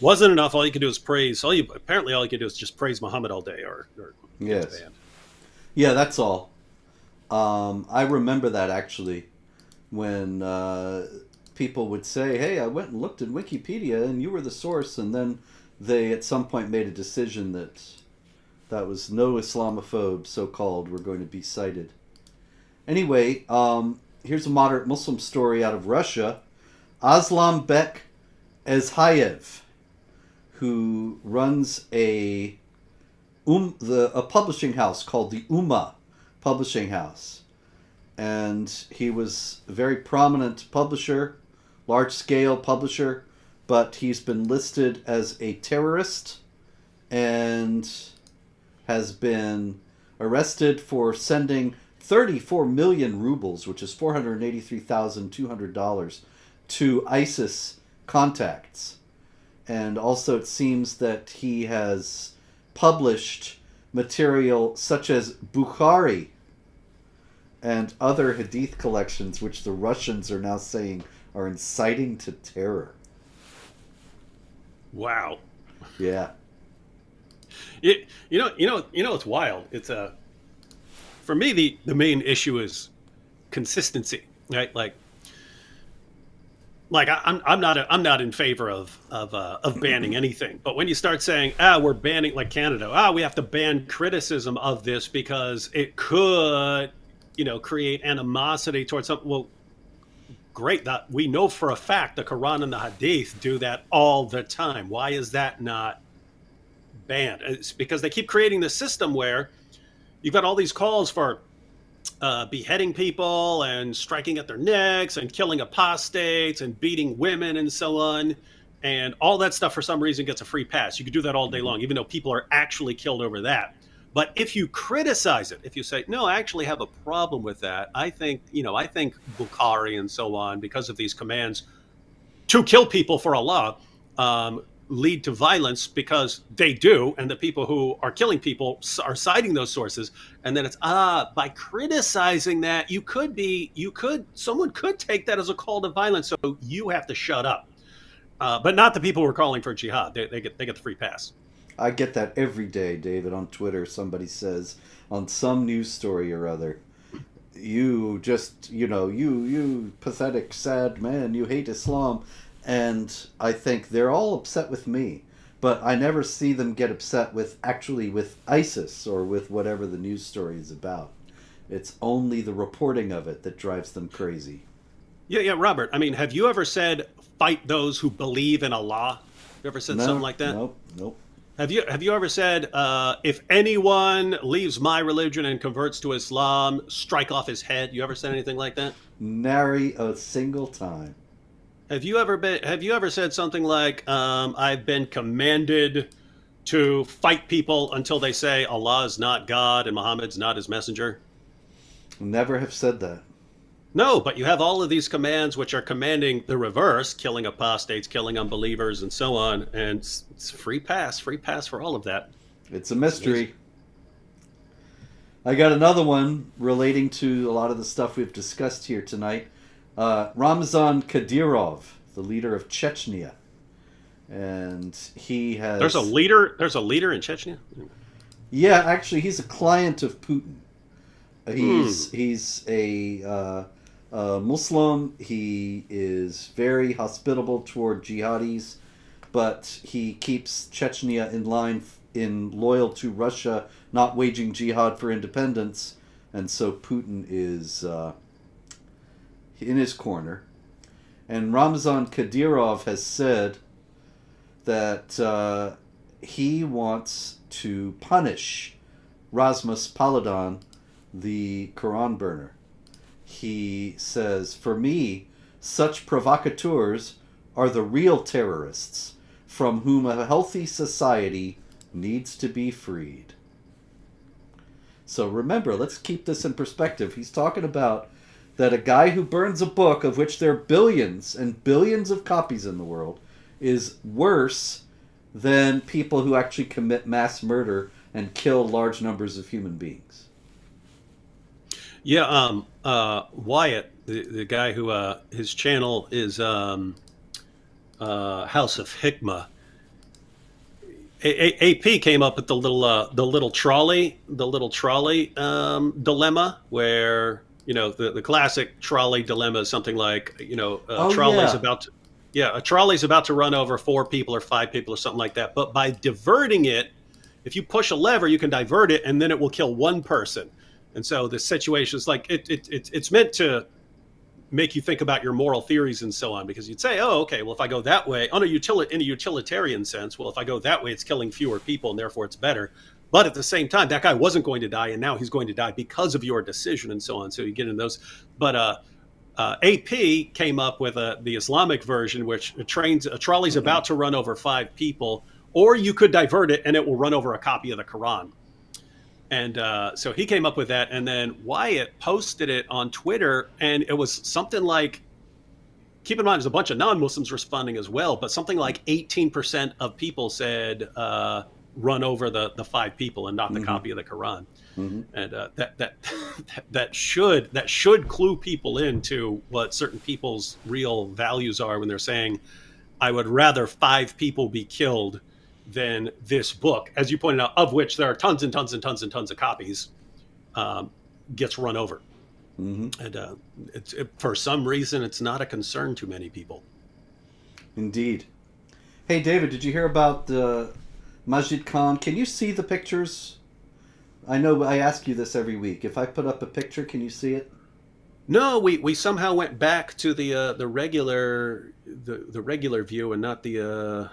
wasn't enough. All you could do is praise. All you could do is just praise Muhammad all day, or
yes. Yeah, that's all. I remember that actually when people would say, hey, I went and looked at Wikipedia and you were the source, and then they at some point made a decision that was no Islamophobe, so-called, were going to be cited. Anyway, here's a moderate Muslim story out of Russia. Aslanbek Ezhayev, who runs a publishing house called the Ummah Publishing House. And he was a very prominent publisher, large-scale publisher, but he's been listed as a terrorist and has been arrested for sending 34 million rubles, which is $483,200, to ISIS contacts. And also it seems that he has published material such as Bukhari and other hadith collections, which the Russians are now saying are inciting to terror.
Wow.
Yeah.
It's wild. It's for me the main issue is consistency, right? I'm not in favor of banning anything, but when you start saying we're banning, like Canada, we have to ban criticism of this because it could create animosity towards something. Well, great, that we know for a fact the Quran and the Hadith do that all the time. Why is that not banned? It's because they keep creating this system where you've got all these calls for beheading people and striking at their necks and killing apostates and beating women and so on. And all that stuff for some reason gets a free pass. You could do that all day long, even though people are actually killed over that. But if you criticize it, if you say, no, I actually have a problem with that, I think Bukhari and so on, because of these commands to kill people for Allah, lead to violence because they do, and the people who are killing people are citing those sources, and then it's by criticizing that someone could take that as a call to violence, so you have to shut up, but not the people who are calling for jihad. They get the free pass.
I get that every day, David, on Twitter. Somebody says on some news story or other, you just, you pathetic, sad man, you hate Islam. And I think they're all upset with me. But I never see them get upset with ISIS or with whatever the news story is about. It's only the reporting of it that drives them crazy.
Yeah, Robert. I mean, have you ever said, fight those who believe in Allah? You ever said something like that?
Nope.
Have you ever said, if anyone leaves my religion and converts to Islam, strike off his head? You ever said anything like that?
Nary a single time.
Have you ever said something like, I've been commanded to fight people until they say Allah is not God and Muhammad's not his messenger?
Never have said that.
No, but you have all of these commands which are commanding the reverse, killing apostates, killing unbelievers, and so on. And it's free pass for all of that.
It's a mystery. I got another one relating to a lot of the stuff we've discussed here tonight. Ramzan Kadyrov, the leader of Chechnya. And he has...
There's a leader in Chechnya?
Yeah, actually, he's a client of Putin. He's a Muslim. He is very hospitable toward jihadis, but he keeps Chechnya loyal to Russia, not waging jihad for independence, and so Putin is in his corner. And Ramzan Kadyrov has said that he wants to punish Rasmus Paludan, the Quran burner. He says, for me, such provocateurs are the real terrorists from whom a healthy society needs to be freed. So remember, let's keep this in perspective. He's talking about that a guy who burns a book, of which there are billions and billions of copies in the world, is worse than people who actually commit mass murder and kill large numbers of human beings.
Yeah, Wyatt, the guy who his channel is House of Hikmah. AP came up with the little trolley dilemma, where the classic trolley dilemma is something like a trolley's about to run over 4 people or 5 people or something like that, but by diverting it, if you push a lever, you can divert it, and then it will kill one person. And so the situation is like it's meant to make you think about your moral theories and so on, because you'd say, oh, okay, well, if I go that way, in a utilitarian sense, well, if I go that way, it's killing fewer people, and therefore it's better. But at the same time, that guy wasn't going to die, and now he's going to die because of your decision and so on. So you get into those. But AP came up with the Islamic version, which a trolley's about to run over 5 people. or you could divert it and it will run over a copy of the Quran. And so he came up with that, and then Wyatt posted it on Twitter, and it was something like, keep in mind, there's a bunch of non-Muslims responding as well, but something like 18% of people said run over the 5 people and not the copy of the Quran. And that should clue people into what certain people's real values are when they're saying, I would rather 5 people be killed than this book, as you pointed out, of which there are tons and tons and tons and tons of copies, gets run over. And for some reason, it's not a concern to many people.
Indeed. Hey, David, did you hear about Majid Khan? Can you see the pictures? I know I ask you this every week. If I put up a picture, can you see it?
No, we somehow went back to the regular view and not the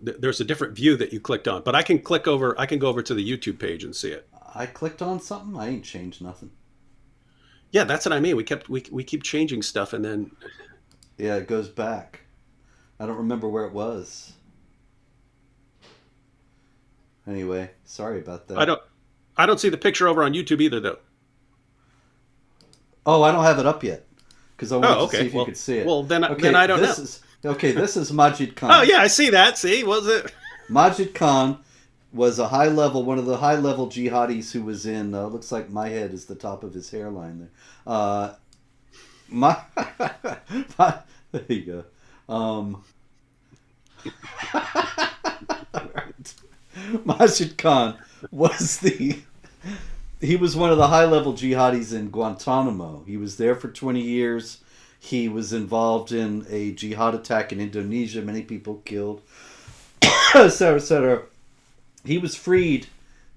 there's a different view that you clicked on, but I can go over to the YouTube page and see it.
I clicked on something? I ain't changed nothing.
Yeah, that's what I mean. We keep changing stuff, and then
yeah, it goes back. I don't remember where it was. Anyway, sorry about that.
I don't see the picture over on YouTube either, though.
Oh, I don't have it up yet because I wanted to see if you could see it.
Well, then I don't know.
This is Majid Khan.
Oh yeah, I see that. See, was it?
Majid Khan was one of the high-level jihadis who was in. Looks like my head is the top of his hairline there. There you go. Right. Majid Khan he was one of the high-level jihadis in Guantanamo. He was there for 20 years. He was involved in a jihad attack in Indonesia. Many people killed, etc., etc. He was freed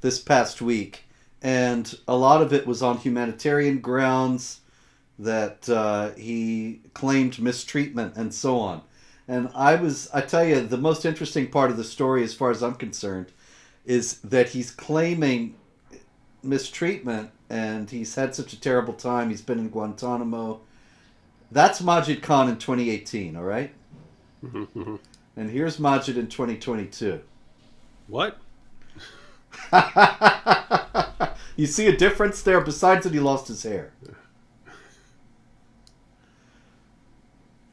this past week, and a lot of it was on humanitarian grounds that he claimed mistreatment and so on. And I tell you, the most interesting part of the story, as far as I'm concerned, is that he's claiming mistreatment and he's had such a terrible time. He's been in Guantanamo. That's Majid Khan in 2018, all right? And here's Majid in 2022.
What?
You see a difference there, besides that he lost his hair?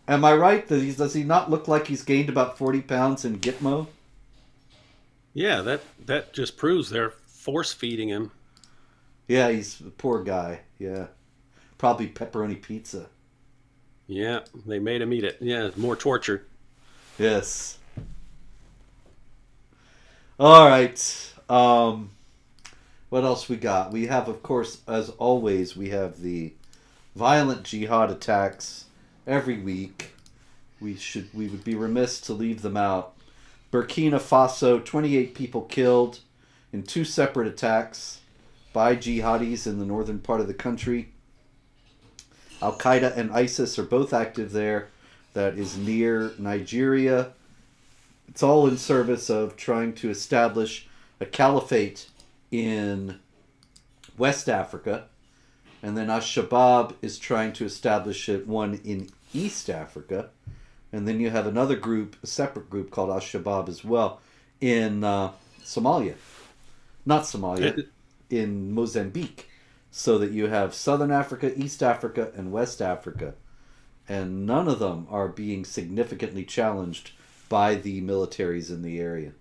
Am I right? Does he not look like he's gained about 40 pounds in Gitmo?
Yeah, that just proves they're force-feeding him.
Yeah, he's a poor guy. Yeah. Probably pepperoni pizza.
Yeah, they made him eat it. Yeah, more torture.
Yes. All right. What else we got? We have, of course, as always, we have the violent jihad attacks every week. We would be remiss to leave them out. Burkina Faso, 28 people killed in 2 separate attacks by jihadis in the northern part of the country. Al-Qaeda and ISIS are both active there. That is near Nigeria. It's all in service of trying to establish a caliphate in West Africa. And then Al-Shabaab is trying to establish one in East Africa. And then you have another group, a separate group called Al-Shabaab as well, in Somalia. Not Somalia, in Mozambique. So that you have Southern Africa, East Africa, and West Africa. And none of them are being significantly challenged by the militaries in the area.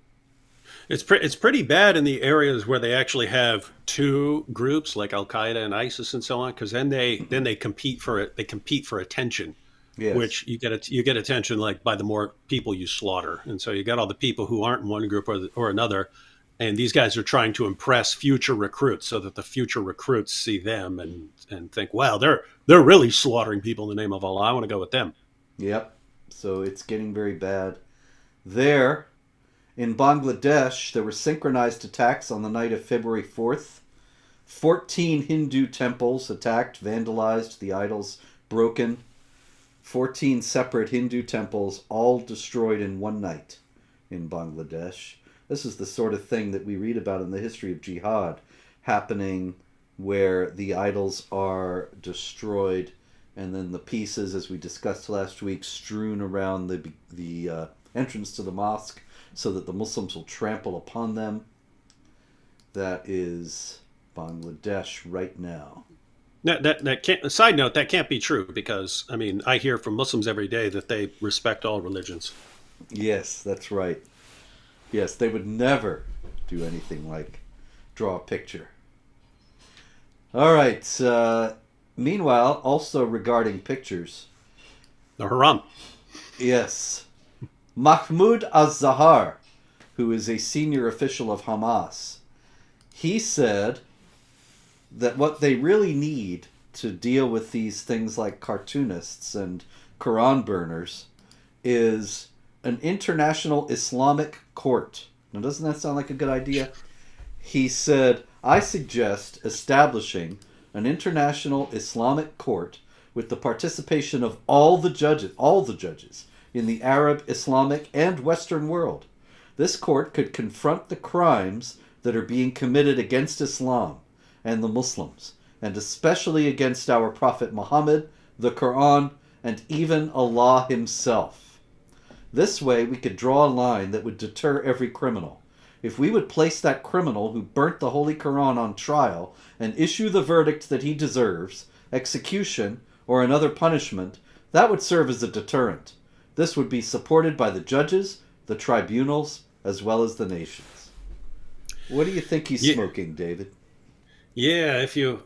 It's pretty bad in the areas where they actually have 2 groups like Al-Qaeda and ISIS and so on, because then they compete for it. They compete for attention, yes. Which you get attention like by the more people you slaughter, and so you got all the people who aren't in one group or another. And these guys are trying to impress future recruits so that the future recruits see them and think, wow, they're really slaughtering people in the name of Allah. I want to go with them.
Yep. So it's getting very bad. There, in Bangladesh, there were synchronized attacks on the night of February 4th. 14 Hindu temples attacked, vandalized, the idols broken. 14 separate Hindu temples all destroyed in one night in Bangladesh. This is the sort of thing that we read about in the history of jihad happening, where the idols are destroyed and then the pieces, as we discussed last week, strewn around the entrance to the mosque so that the Muslims will trample upon them. That is Bangladesh right now.
That can't. Side note: that can't be true because I mean I hear from Muslims every day that they respect all religions.
Yes, that's right. Yes, they would never do anything like draw a picture. All right. Meanwhile, also regarding pictures.
The haram.
Yes. Mahmoud al-Zahar, who is a senior official of Hamas, he said that what they really need to deal with these things like cartoonists and Quran burners is an international Islamic court. Now, doesn't that sound like a good idea? He said, I suggest establishing an international Islamic court with the participation of all the judges in the Arab, Islamic, and Western world. This court could confront the crimes that are being committed against Islam and the Muslims, and especially against our Prophet Muhammad, the Quran, and even Allah himself. This way we could draw a line that would deter every criminal. If we would place that criminal who burnt the Holy Quran on trial and issue the verdict that he deserves, execution, or another punishment, that would serve as a deterrent. This would be supported by the judges, the tribunals, as well as the nations. What do you think he's smoking, David?
Yeah, if you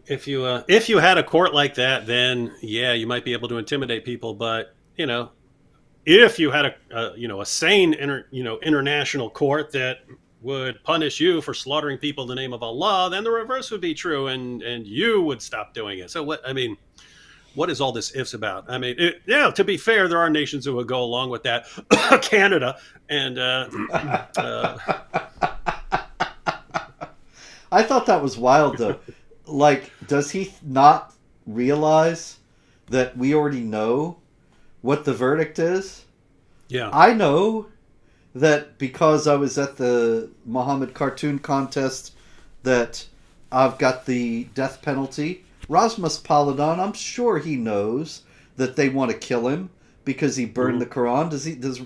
had a court like that, then yeah, you might be able to intimidate people. But if you had a sane international court that would punish you for slaughtering people in the name of Allah, then the reverse would be true, and you would stop doing it. So what is all this ifs about? I mean, to be fair, there are nations who would go along with that. Canada and
I thought that was wild, though. Like, does he not realize that we already know what the verdict is?
Yeah.
I know that because I was at the Muhammad cartoon contest that I've got the death penalty. Rasmus Paludan, I'm sure he knows that they want to kill him because he burned the Quran.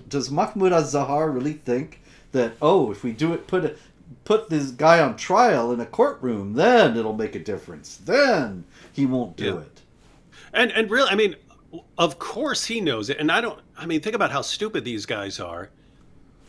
Does Mahmoud al-Zahar really think that, if we do it, put this guy on trial in a courtroom, then it'll make a difference. Then he won't do it.
And really, I mean, of course he knows it. And think about how stupid these guys are.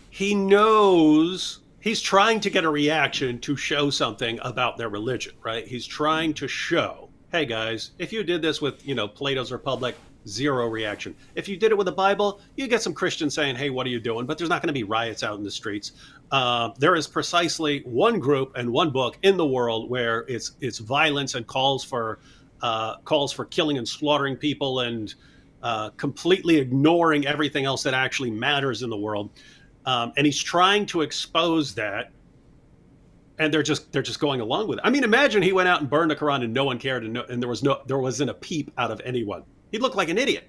He knows he's trying to get a reaction to show something about their religion, right? He's trying to show, hey guys, if you did this with, Plato's Republic, zero reaction. If you did it with the Bible, you get some Christians saying, hey, what are you doing? But there's not going to be riots out in the streets. There is precisely one group and one book in the world where it's violence and calls for killing and slaughtering people and completely ignoring everything else that actually matters in the world. And he's trying to expose that, and they're just going along with it. I mean, imagine he went out and burned the Quran and no one cared, and there wasn't a peep out of anyone. He'd look like an idiot.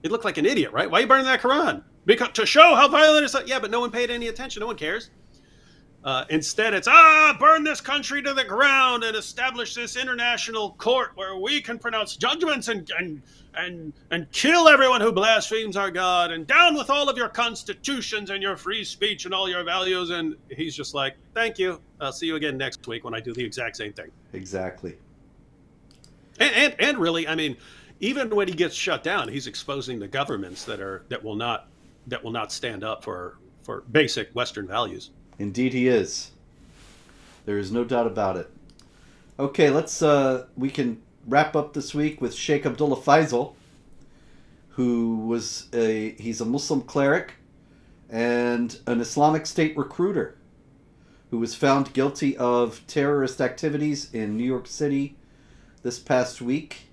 He'd look like an idiot, right? Why are you burning that Quran? Because to show how violent it is. Yeah, but no one paid any attention. No one cares. Instead, it's burn this country to the ground and establish this international court where we can pronounce judgments and kill everyone who blasphemes our God, and down with all of your constitutions and your free speech and all your values. And he's just like, thank you. I'll see you again next week when I do the exact same thing.
Exactly.
And really, I mean, even when he gets shut down, he's exposing the governments that will not stand up for basic Western values.
Indeed he is. There is no doubt about it. Okay, we can wrap up this week with Sheikh Abdullah Faisal, he's a Muslim cleric and an Islamic State recruiter who was found guilty of terrorist activities in New York City this past week.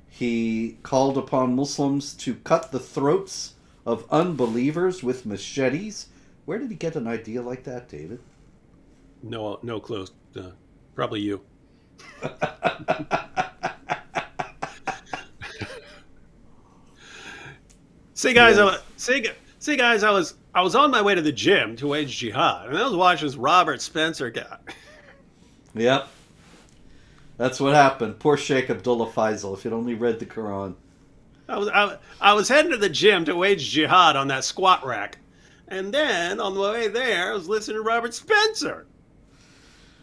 He called upon Muslims to cut the throats of unbelievers with machetes. Where did he get an idea like that, David?
No clue. Probably you. See, guys, I was on my way to the gym to wage jihad, and I was watching this Robert Spencer guy.
Yep. That's what happened. Poor Sheikh Abdullah Faisal. If you'd only read the Quran.
I was heading to the gym to wage jihad on that squat rack. And then on the way there, I was listening to Robert Spencer.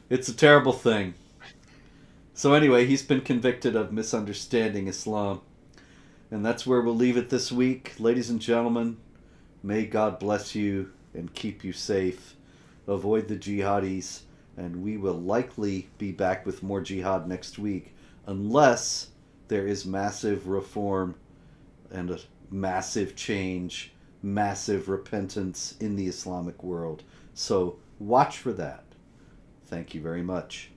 It's a terrible thing. So anyway, he's been convicted of misunderstanding Islam. And that's where we'll leave it this week. Ladies and gentlemen, may God bless you and keep you safe. Avoid the jihadis. And we will likely be back with more jihad next week. Unless there is massive reform and a massive change, massive repentance in the Islamic world. So watch for that. Thank you very much.